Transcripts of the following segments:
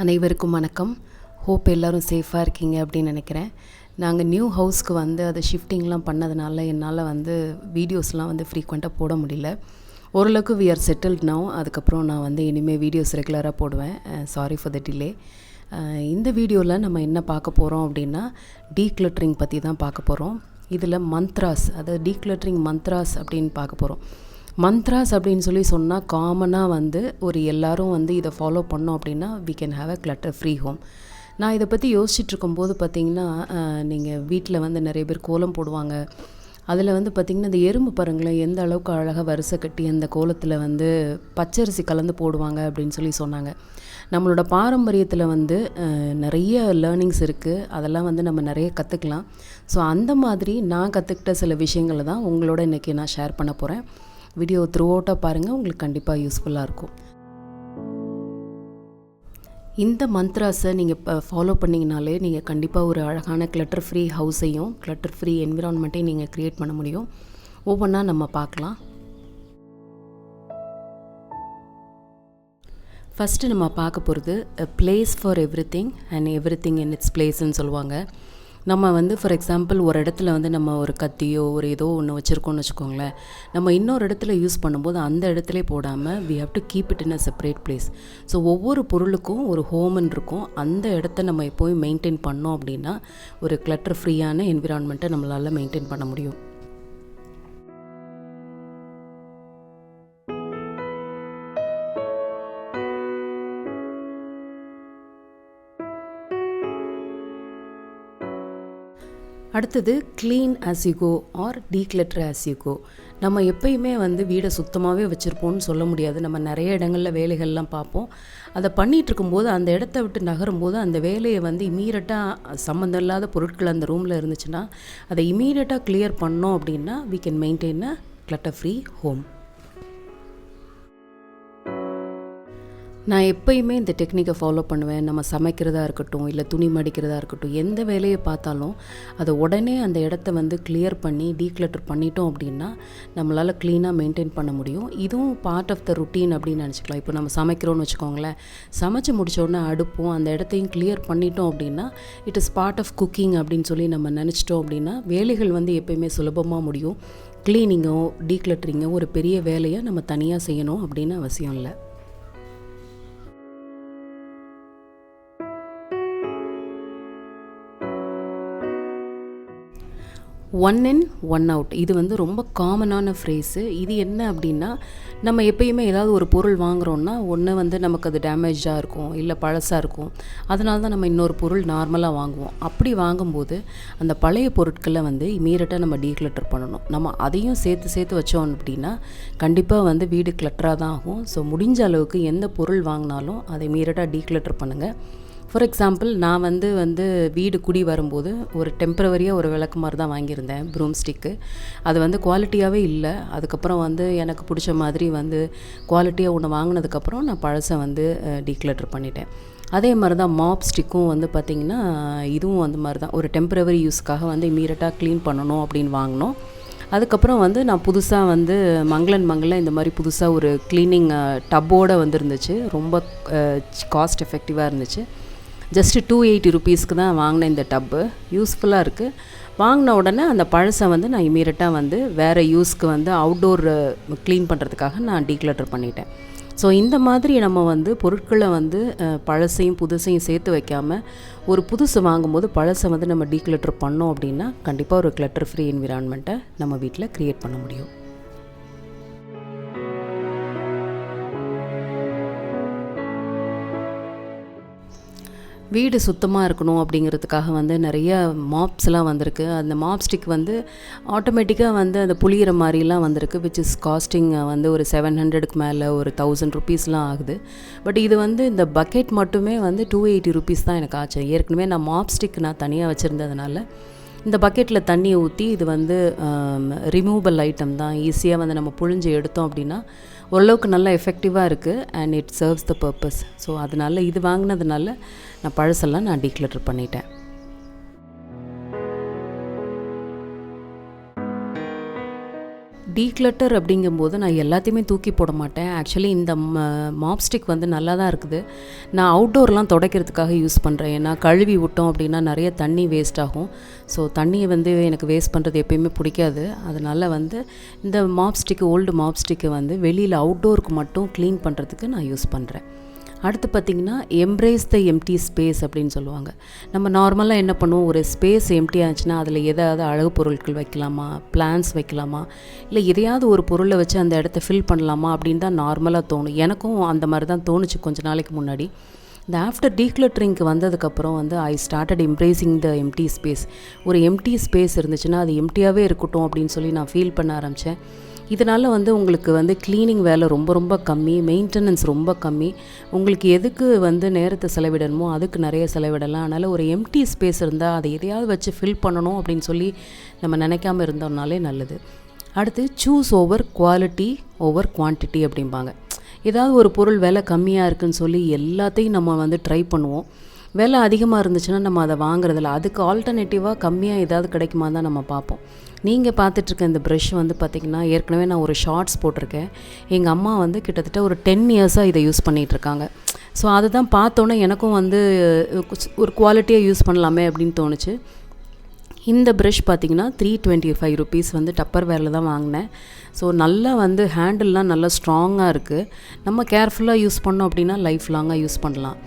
அனைவருக்கும் வணக்கம். ஹோப் எல்லோரும் சேஃபாக இருக்கீங்க அப்படின்னு நினைக்கிறேன். நாங்கள் நியூ ஹவுஸ்க்கு வந்து அதை ஷிஃப்டிங்லாம் பண்ணதுனால என்னால் வந்து வீடியோஸ்லாம் வந்து ஃப்ரீக்வெண்ட்டாக போட முடியல. ஓரளவுக்கு வி ஆர் செட்டில்ட் நவ். அதுக்கப்புறம் நான் வந்து இனிமேல் வீடியோஸ் ரெகுலராக போடுவேன். Sorry for the delay. இந்த வீடியோவில் நம்ம என்ன பார்க்க போகிறோம் அப்படின்னா டீக்ளட்டரிங் பற்றி தான் பார்க்க போகிறோம். இதில் மந்த்ராஸ், அதாவது டீக்ளட்டரிங் மந்த்ராஸ் அப்படின்னு பார்க்க போகிறோம். மந்த்ராஸ் அப்படின்னு சொன்னால் காமனாக வந்து எல்லோரும் வந்து இதை ஃபாலோ பண்ணோம் அப்படின்னா we can have a clutter free home. நான் இதை பற்றி யோசிச்சுட்ருக்கும்போது பார்த்திங்கன்னா, நீங்கள் வீட்டில் வந்து நிறைய பேர் கோலம் போடுவாங்க. அதில் வந்து பார்த்திங்கன்னா இந்த எறும்பு பாருங்களேன் எந்த அளவுக்கு அழகாக வரிசை கட்டி அந்த கோலத்தில் வந்து பச்சரிசி கலந்து போடுவாங்க அப்படின்னு சொன்னாங்க. நம்மளோட பாரம்பரியத்தில் வந்து நிறைய லேர்னிங்ஸ் இருக்குது. அதெல்லாம் வந்து நம்ம நிறைய கற்றுக்கலாம். ஸோ அந்த மாதிரி நான் கற்றுக்கிட்ட சில விஷயங்களை தான் உங்களோட இன்றைக்கி நான் ஷேர் பண்ண போகிறேன். வீடியோ த்ரூ அவுட்டாக பாருங்கள், உங்களுக்கு கண்டிப்பாக யூஸ்ஃபுல்லாக இருக்கும். இந்த மந்த்ராஸை நீங்கள் ஃபாலோ பண்ணிங்கனாலே நீங்கள் கண்டிப்பாக ஒரு அழகான கிளட்டர் ஃப்ரீ ஹவுஸையும் கிளட்டர் ஃப்ரீ என்விரான்மெண்ட்டையும் நீங்கள் க்ரியேட் பண்ண முடியும். ஒவ்வொன்றா நம்ம பார்க்கலாம். ஃபஸ்ட்டு நம்ம பார்க்க போகிறது a place for everything and everything in its placeன்னு சொல்லுவாங்க. நம்ம வந்து ஃபார் எக்ஸாம்பிள் ஒரு இடத்துல வந்து நம்ம ஒரு கத்தியோ ஒரு ஏதோ ஒன்று வச்சுருக்கோன்னு வச்சுக்கோங்களேன். நம்ம இன்னொரு இடத்துல யூஸ் பண்ணும்போது அந்த இடத்துல போடாமல் we have to keep it in a separate place. So ஒவ்வொரு பொருளுக்கும் ஒரு ஹோம்னு இருக்கும். அந்த இடத்த நம்ம எப்போயும் மெயின்டைன் பண்ணோம் அப்படின்னா ஒரு கிளட்டர் ஃப்ரீயான என்விரான்மெண்ட்டை நம்மளால் மெயின்டைன் பண்ண முடியும். அடுத்தது clean as you go or declutter as you go. நம்ம எப்பயுமே வந்து வீடை சுத்தமாகவே வச்சுருப்போம்னு சொல்ல முடியாது. நம்ம நிறைய இடங்களில் வேலைகள்லாம் பார்ப்போம். அதை பண்ணிகிட்ருக்கும்போது அந்த இடத்த விட்டு நகரும்போது அந்த வேலையை வந்து இமீடியட்டாக சம்மந்தம் இல்லாத பொருட்கள் அந்த ரூமில் இருந்துச்சுன்னா அதை இமீடியட்டாக கிளியர் பண்ணோம் அப்படின்னா we can maintain a clutter free home. நான் எப்பயுமே இந்த டெக்னிக்கை ஃபாலோ பண்ணுவேன். நம்ம சமைக்கிறதா இருக்கட்டும், இல்லை துணி மடிக்கிறதா இருக்கட்டும், எந்த வேலையை பார்த்தாலும் அதை உடனே அந்த இடத்த வந்து கிளியர் பண்ணி டீக்ளட்டர் பண்ணிட்டோம் அப்படின்னா நம்மளால் க்ளீனாக மெயின்டைன் பண்ண முடியும். இதுவும் பார்ட் ஆஃப் த ருட்டீன் அப்படின்னு நினச்சிக்கலாம். இப்போ நம்ம சமைக்கிறோன்னு வச்சுக்கோங்களேன், சமைச்சு முடித்தோடனே அடுப்போம் அந்த இடத்தையும் கிளியர் பண்ணிட்டோம் அப்படின்னா it is part of cooking அப்படின்னு நம்ம நினச்சிட்டோம் அப்படின்னா வேலைகள் வந்து எப்பயுமே சுலபமாக முடியும். க்ளீனிங்கோ டீக்ளட்டரிங்கோ ஒரு பெரிய வேலையை நம்ம தனியாக செய்யணும் அப்படின்னு அவசியம் இல்லை. ஒன் இன் ஒன் அவுட், இது வந்து ரொம்ப காமனான ஃப்ரேஸு. இது என்ன அப்படின்னா, நம்ம எப்பயுமே ஏதாவது ஒரு பொருள் வாங்குகிறோன்னா ஒன்று வந்து நமக்கு அது டேமேஜாக இருக்கும், இல்லை பழசாக இருக்கும். அதனால தான் நம்ம இன்னொரு பொருள் நார்மலாக வாங்குவோம். அப்படி வாங்கும்போது அந்த பழைய பொருட்களை வந்து இமீடியட்டாக நம்ம டீக்ளட்டர் பண்ணணும். நம்ம அதையும் சேர்த்து வச்சோம் அப்படின்னா கண்டிப்பாக வந்து வீடு கிளட்டராக தான் ஆகும். ஸோ முடிஞ்ச அளவுக்கு எந்த பொருள் வாங்கினாலும் அதை இமீடியட்டாக டீக்ளட்டர் பண்ணுங்கள். ஃபார் எக்ஸாம்பிள் நான் வந்து வீடு குடி வரும்போது ஒரு டெம்பரவரியாக ஒரு விளக்குமாறு தான் வாங்கியிருந்தேன், ப்ரூம் ஸ்டிக்கு. அது வந்து குவாலிட்டியாகவே இல்லை. அதுக்கப்புறம் வந்து எனக்கு பிடிச்ச மாதிரி வந்து குவாலிட்டியாக ஒன்று வாங்கினதுக்கப்புறம் நான் பழசை வந்து டீக்ளட்டர் பண்ணிட்டேன். அதே மாதிரி தான் மாப் ஸ்டிக்கும் வந்து பார்த்திங்கன்னா இதுவும் அந்த மாதிரி தான் ஒரு டெம்பரவரி யூஸ்க்காக வந்து இமீடியட்டாக க்ளீன் பண்ணணும் அப்படின்னு வாங்கினோம். அதுக்கப்புறம் வந்து நான் புதுசாக வந்து மங்களில் இந்த மாதிரி புதுசாக ஒரு க்ளீனிங் டப்போடு வந்துருந்துச்சு. ரொம்ப காஸ்ட் எஃபெக்டிவாக இருந்துச்சு. ஜஸ்ட்டு 280 ருபீஸ்க்கு தான் வாங்கினேன் இந்த டப்பு. யூஸ்ஃபுல்லாக இருக்குது. வாங்கின உடனே அந்த பழசை வந்து நான் இமீடியட்டாக வந்து வேறு யூஸ்க்கு வந்து அவுட்டோர் க்ளீன் பண்ணுறதுக்காக நான் டீக்ளட்டர் பண்ணிட்டேன். ஸோ இந்த மாதிரி நம்ம வந்து பொருட்களை வந்து பழசையும் புதுசையும் சேர்த்து வைக்காமல் ஒரு புதுசு வாங்கும்போது பழசை வந்து நம்ம டீக்ளட்டர் பண்ணோம் அப்படின்னா கண்டிப்பாக ஒரு கிளட்டர் ஃப்ரீ என்விரான்மெண்ட்டை நம்ம வீட்டில் க்ரியேட் பண்ண முடியும். வீடு சுத்தமாக இருக்கணும் அப்படிங்கிறதுக்காக வந்து நிறைய மாப்ஸ்லாம் வந்திருக்கு. அந்த மாப் ஸ்டிக் வந்து ஆட்டோமேட்டிக்காக வந்து அந்த புளிகிற மாதிரிலாம் வந்திருக்கு. விச் இஸ் காஸ்டிங் வந்து ஒரு 700க்கு மேலே ஒரு 1000 ருபீஸ்லாம் ஆகுது. பட் இது வந்து இந்த பக்கெட் மட்டுமே வந்து 280 ருபீஸ் தான் எனக்கு ஆச்சு. ஏற்கனவே நான் மாப் ஸ்டிக் நான் தனியாக வச்சுருந்ததுனால இந்த பக்கெட்டில் தண்ணியை ஊற்றி இது வந்து ரிமூவபிள் ஐட்டம் தான். ஈஸியாக வந்து நம்ம புழிஞ்சு எடுத்தோம் அப்படின்னா ஓரளவுக்கு நல்லா எஃபெக்டிவாக இருக்குது and it serves the purpose. So அதனால் இது வாங்கினதுனால நான் பழசெல்லாம் நான் டீக்ளட்டர் பண்ணிட்டேன். டீக்ளட்டர் அப்படிங்கும்போது நான் எல்லாத்தையுமே தூக்கி போட மாட்டேன். ஆக்சுவலி இந்த மாப் ஸ்டிக் வந்து நல்லா தான் இருக்குது. நான் அவுட்டோர்லாம் துடைக்கிறதுக்காக யூஸ் பண்ணுறேன். ஏன்னா கழுவி விட்டோம் அப்படின்னா நிறைய தண்ணி வேஸ்ட் ஆகும். ஸோ தண்ணியை வந்து எனக்கு வேஸ்ட் பண்ணுறது எப்பயுமே பிடிக்காது. அதனால் வந்து இந்த மாப் ஸ்டிக்கு, ஓல்டு மாப் ஸ்டிக்கை வந்து வெளியில் அவுட்டோருக்கு மட்டும் க்ளீன் பண்ணுறதுக்கு நான் யூஸ் பண்ணுறேன். அடுத்து பார்த்திங்கன்னா எம்ப்ரேஸ் த எம்டி ஸ்பேஸ் அப்படின்னு சொல்லுவாங்க. நம்ம நார்மலாக என்ன பண்ணுவோம், ஒரு ஸ்பேஸ் எம்டி ஆச்சுன்னா அதில் ஏதாவது அழகு பொருட்கள் வைக்கலாமா, பிளான்ஸ் வைக்கலாமா, இல்லை எதையாவது ஒரு பொருளை வச்சு அந்த இடத்த ஃபில் பண்ணலாமா அப்படின்னு தான் நார்மலாக தோணும். எனக்கும் அந்த மாதிரி தான் தோணுச்சு கொஞ்ச நாளைக்கு முன்னாடி. இந்த ஆஃப்டர் டீக்ளட்டரிங்க்கு வந்ததுக்கப்புறம் வந்து I started embracing the empty space. ஒரு எம்டி ஸ்பேஸ் இருந்துச்சுன்னா அது எம்டியாகவே இருக்கட்டும் அப்படின்னு சொல்லி நான் ஃபீல் பண்ண ஆரம்பித்தேன். இதனால் வந்து உங்களுக்கு வந்து க்ளீனிங் வேலை ரொம்ப ரொம்ப கம்மி, மெயின்டெனன்ஸ் ரொம்ப கம்மி. உங்களுக்கு எதுக்கு வந்து நேரத்தை செலவிடணுமோ அதுக்கு நிறைய செலவிடலாம். அதனால் ஒரு எம்டி ஸ்பேஸ் இருந்தால் அதை எதையாவது வச்சு ஃபில் பண்ணணும் அப்படின்னு சொல்லி நம்ம நினைக்காம இருந்தோம்னாலே நல்லது. அடுத்து choose over quality over quantity அப்படிம்பாங்க. ஏதாவது ஒரு பொருள் விலை கம்மியாக இருக்குதுன்னு சொல்லி எல்லாத்தையும் நம்ம வந்து ட்ரை பண்ணுவோம். விலை அதிகமாக இருந்துச்சுன்னா நம்ம அதை வாங்குறதில்ல. அதுக்கு ஆல்டர்னேட்டிவாக கம்மியாக ஏதாவது கிடைக்குமா தான் நம்ம பார்ப்போம். நீங்கள் பார்த்துட்ருக்க இந்த ப்ரஷ் வந்து பார்த்திங்கன்னா, ஏற்கனவே நான் ஒரு ஷார்ட்ஸ் போட்டிருக்கேன். எங்கள் அம்மா வந்து கிட்டத்தட்ட ஒரு 10 இயர்ஸாக இதை யூஸ் பண்ணிகிட்ருக்காங்க. ஸோ அதை தான் பார்த்தோன்னே எனக்கும் வந்து ஒரு குவாலிட்டியாக யூஸ் பண்ணலாமே அப்படின்னு தோணுச்சு. இந்த ப்ரஷ் பார்த்திங்கன்னா 325 ருபீஸ் வந்து டப்பர் வேரில் தான் வாங்கினேன். ஸோ நல்லா வந்து ஹேண்டில்லாம் நல்லா ஸ்ட்ராங்காக இருக்குது. நம்ம கேர்ஃபுல்லாக யூஸ் பண்ணோம் அப்படின்னா லைஃப் லாங்காக யூஸ் பண்ணலாம்.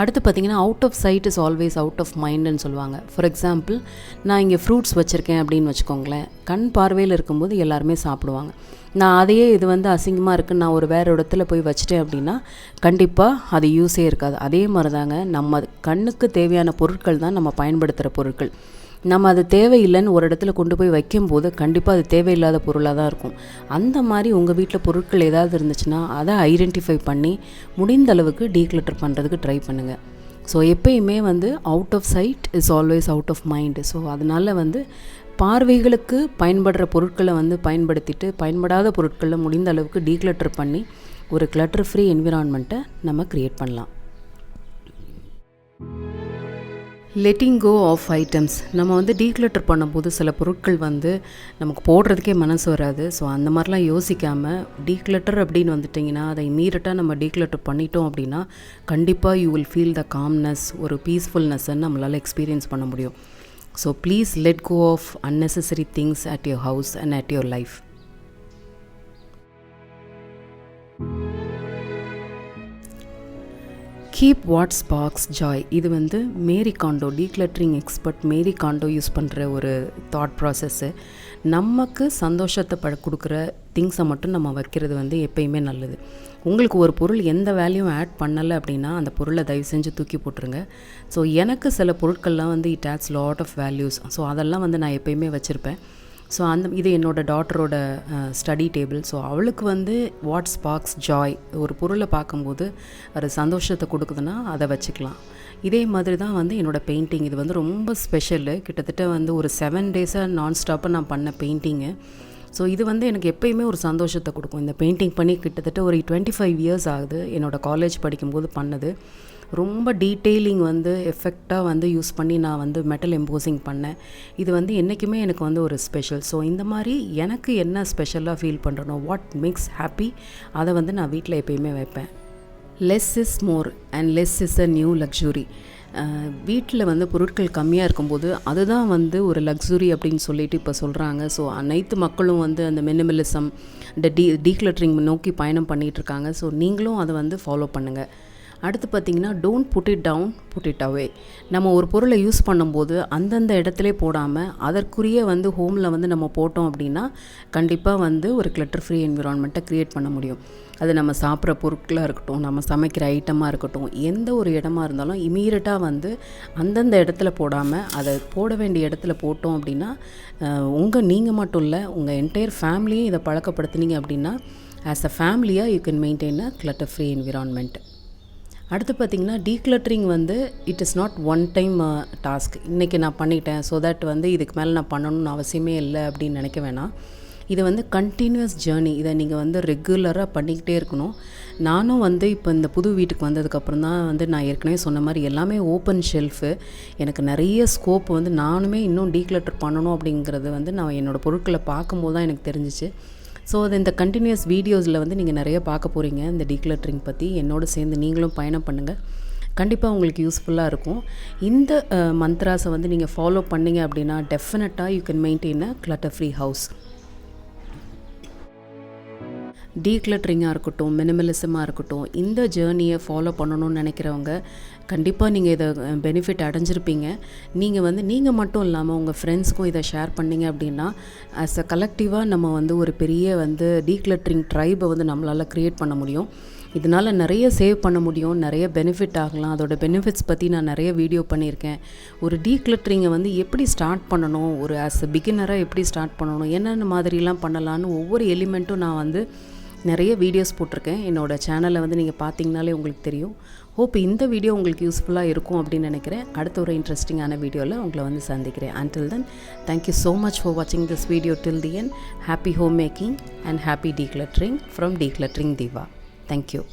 அடுத்து பார்த்திங்கன்னா out of sight is always out of மைண்டுன்னு சொல்லுவாங்க. ஃபார் எக்ஸாம்பிள், நான் இங்கே ஃப்ரூட்ஸ் வச்சுருக்கேன் அப்படின்னு வச்சுக்கோங்களேன். கண் பார்வையில் இருக்கும்போது எல்லாருமே சாப்பிடுவாங்க. நான் அதையே இது வந்து அசிங்கமாக இருக்குன்னு நான் ஒரு வேறு இடத்துல போய் வச்சுட்டேன் அப்படின்னா கண்டிப்பாக அது யூஸே இருக்காது. அதே மாதிரி தாங்க, நம்ம கண்ணுக்கு தேவையான பொருட்கள் தான் நம்ம பயன்படுத்துகிற பொருட்கள். நம்ம அது தேவையில்லைன்னு ஒரு இடத்துல கொண்டு போய் வைக்கும்போது கண்டிப்பாக அது தேவையில்லாத பொருளாக தான் இருக்கும். அந்த மாதிரி உங்கள் வீட்டில் பொருட்கள் ஏதாவது இருந்துச்சுன்னா அதை ஐடென்டிஃபை பண்ணி முடிந்த அளவுக்கு டீக்ளட்டர் பண்ணுறதுக்கு ட்ரை பண்ணுங்கள். ஸோ எப்பயுமே வந்து out of sight is always out of mind. So அதனால் வந்து பார்வைகளுக்கு பயன்படுற பொருட்களை வந்து பயன்படுத்திட்டு பயன்படாத பொருட்களில் முடிந்த அளவுக்கு டீக்ளட்டர் பண்ணி ஒரு கிளட்டர் ஃப்ரீ என்விரான்மெண்ட்டை நம்ம க்ரியேட் பண்ணலாம். Letting go of items. நம்ம வந்து டீக்ளட்டர் பண்ணும்போது சில பொருட்கள் வந்து நமக்கு போடுறதுக்கே மனசு வராது. ஸோ அந்த மாதிரிலாம் யோசிக்காமல் டீக்ளட்டர் அப்படின்னு வந்துட்டிங்கன்னா அதை இம்மீடியட்டாக நம்ம டீக்ளட்டர் பண்ணிட்டோம் அப்படின்னா கண்டிப்பாக you will feel the calmness, ஒரு பீஸ்ஃபுல்னஸ்ன்னு நம்மளால் எக்ஸ்பீரியன்ஸ் பண்ண முடியும். So please let go of unnecessary things at your house and at your life. Keep what sparks joy. இது வந்து Marie Kondo, decluttering expert Marie Kondo use பண்ணுற ஒரு thought process. நமக்கு சந்தோஷத்தை கொடுக்குற திங்ஸை மட்டும் நம்ம வைக்கிறது வந்து எப்பயுமே நல்லது. உங்களுக்கு ஒரு பொருள் எந்த வேல்யூவும் ஆட் பண்ணலை அப்படின்னா அந்த பொருளை தயவு செஞ்சு தூக்கி போட்டுருங்க. ஸோ எனக்கு சில பொருட்கள்லாம் வந்து it adds lot of values. So அதெல்லாம் வந்து நான் எப்பயுமே வச்சுருப்பேன். ஸோ இது என்னோடய டாட்டரோட ஸ்டடி டேபிள். ஸோ அவளுக்கு வந்து வாட் ஸ்பார்க்ஸ் ஜாய், ஒரு பொருளை பார்க்கும்போது அது சந்தோஷத்தை கொடுக்குதுன்னா அதை வச்சுக்கலாம். இதே மாதிரி தான் வந்து என்னோடய பெயிண்டிங். இது வந்து ரொம்ப ஸ்பெஷலு. கிட்டத்தட்ட வந்து ஒரு 7 டேஸாக நான்ஸ்டாப்பாக நான் பண்ண பெயிண்டிங்கு. ஸோ இது வந்து எனக்கு எப்பயுமே ஒரு சந்தோஷத்தை கொடுக்கும். இந்த பெயிண்டிங் பண்ணி கிட்டத்தட்ட ஒரு 25 இயர்ஸ் ஆகுது. என்னோடய காலேஜ் படிக்கும்போது பண்ணது. ரொம்ப டீட்டெயிலிங் வந்து எஃபெக்டாக வந்து யூஸ் பண்ணி நான் வந்து மெட்டல் எம்போசிங் பண்ணேன். இது வந்து என்றைக்குமே எனக்கு வந்து ஒரு ஸ்பெஷல். ஸோ இந்த மாதிரி எனக்கு என்ன ஸ்பெஷலாக ஃபீல் பண்ணுறனோ, வாட் மேக்ஸ் ஹாப்பி, அதை வந்து நான் வீட்டில் எப்பயுமே வைப்பேன். Less is more and less is a new luxury. வீட்டில் வந்து பொருட்கள் கம்மியாக இருக்கும்போது அதுதான் வந்து ஒரு லக்ஸுரி அப்படின்னு சொல்லிட்டு இப்போ சொல்கிறாங்க. ஸோ அனைத்து மக்களும் வந்து அந்த மினிமலிசம், இந்த டீக்ளட்டரிங் நோக்கி பயணம் பண்ணிகிட்ருக்காங்க. ஸோ நீங்களும் அதை வந்து ஃபாலோ பண்ணுங்கள். அடுத்து பார்த்திங்கன்னா don't put it down, put it away. நம்ம ஒரு பொருளை யூஸ் பண்ணும்போது அந்தந்த இடத்துல போடாமல் அதற்குரிய வந்து ஹோமில் வந்து நம்ம போட்டோம் அப்படின்னா கண்டிப்பாக வந்து ஒரு கிளட்டர் ஃப்ரீ என்விரான்மெண்ட்டை க்ரியேட் பண்ண முடியும். அது நம்ம சாப்பிட்ற பொருட்களாக இருக்கட்டும், நம்ம சமைக்கிற ஐட்டமாக இருக்கட்டும், எந்த ஒரு இடமா இருந்தாலும் இமீடியட்டாக வந்து அந்தந்த இடத்துல போடாமல் அதை போட வேண்டிய இடத்துல போட்டோம் அப்படின்னா நீங்கள் மட்டும் இல்லை, உங்கள் என்டையர் ஃபேமிலியும் இதை பழக்கப்படுத்துனீங்க அப்படின்னா ஆஸ் அ ஃபேமிலியாக you can maintain a clutter free environment. அடுத்து பார்த்திங்கன்னா டீக்ளட்டரிங் வந்து it is not one time task. இன்றைக்கி நான் பண்ணிட்டேன், ஸோ தட் வந்து இதுக்கு மேலே நான் பண்ணணும்னு அவசியமே இல்லை அப்படின்னு நினைக்க வேணாம். இது வந்து கண்டினியூஸ் ஜேர்னி. இதை நீங்கள் வந்து ரெகுலராக பண்ணிக்கிட்டே இருக்கணும். நானும் வந்து இப்போ இந்த புது வீட்டுக்கு வந்ததுக்கப்புறம் தான் வந்து நான் ஏற்கனவே சொன்ன மாதிரி எல்லாமே ஓப்பன் ஷெல்ஃபு. எனக்கு நிறைய ஸ்கோப் வந்து நானுமே இன்னும் டீக்ளட்டர் பண்ணணும் அப்படிங்கிறது வந்து நான் என்னோடய பொருட்களை பார்க்கும்போது தான் எனக்கு தெரிஞ்சிச்சு. ஸோ அது இந்த கண்டினியூஸ் வீடியோஸில் வந்து நீங்கள் நிறைய பார்க்க போகிறீங்க இந்த டீக்ளட்டரிங் பற்றி. என்னோடு சேர்ந்து நீங்களும் பயணம் பண்ணுங்கள். கண்டிப்பாக உங்களுக்கு யூஸ்ஃபுல்லாக இருக்கும். இந்த மந்த்ராஸை வந்து நீங்கள் ஃபாலோ பண்ணிங்க அப்படின்னா டெஃபினட்டாக you can maintain a clutter free house. டீக்ளட்டரிங்காக இருக்கட்டும், மினிமலிசமாக இருக்கட்டும், இந்த ஜேர்னியை ஃபாலோ பண்ணணும்னு நினைக்கிறவங்க கண்டிப்பாக நீங்கள் இதை பெனிஃபிட் அடைஞ்சிருப்பீங்க. நீங்கள் வந்து நீங்கள் மட்டும் இல்லாமல் உங்கள் ஃப்ரெண்ட்ஸ்க்கும் இதை ஷேர் பண்ணிங்க அப்படின்னா ஆஸ் அ கலெக்டிவாக நம்ம வந்து ஒரு பெரிய வந்து டீக்ளட்டரிங் ட்ரைபை வந்து நம்மளால் க்ரியேட் பண்ண முடியும். இதனால் நிறைய சேவ் பண்ண முடியும், நிறைய பெனிஃபிட் ஆகலாம். அதோட பெனிஃபிட்ஸ் பற்றி நான் நிறைய வீடியோ பண்ணியிருக்கேன். ஒரு டீக்ளட்டரிங்கை வந்து எப்படி ஸ்டார்ட் பண்ணணும், ஒரு ஆஸ் அ பிகினராக எப்படி ஸ்டார்ட் பண்ணணும், என்னென்ன மாதிரிலாம் பண்ணலான்னு ஒவ்வொரு எலிமெண்ட்டும் நான் வந்து நிறைய வீடியோஸ் போட்டிருக்கேன். என்னோடய சேனலை வந்து நீங்கள் பார்த்தீங்கனாலே உங்களுக்கு தெரியும். ஹோப் இந்த வீடியோ உங்களுக்கு யூஸ்ஃபுல்லாக இருக்கும் அப்படின்னு நினைக்கிறேன். அடுத்த ஒரு இன்ட்ரெஸ்டிங்கான வீடியோவில் உங்களை வந்து சந்திக்கிறேன். Until then, thank you so much for வாட்சிங் this video till the end. Happy home making and happy decluttering from Decluttering Diva. Thank you.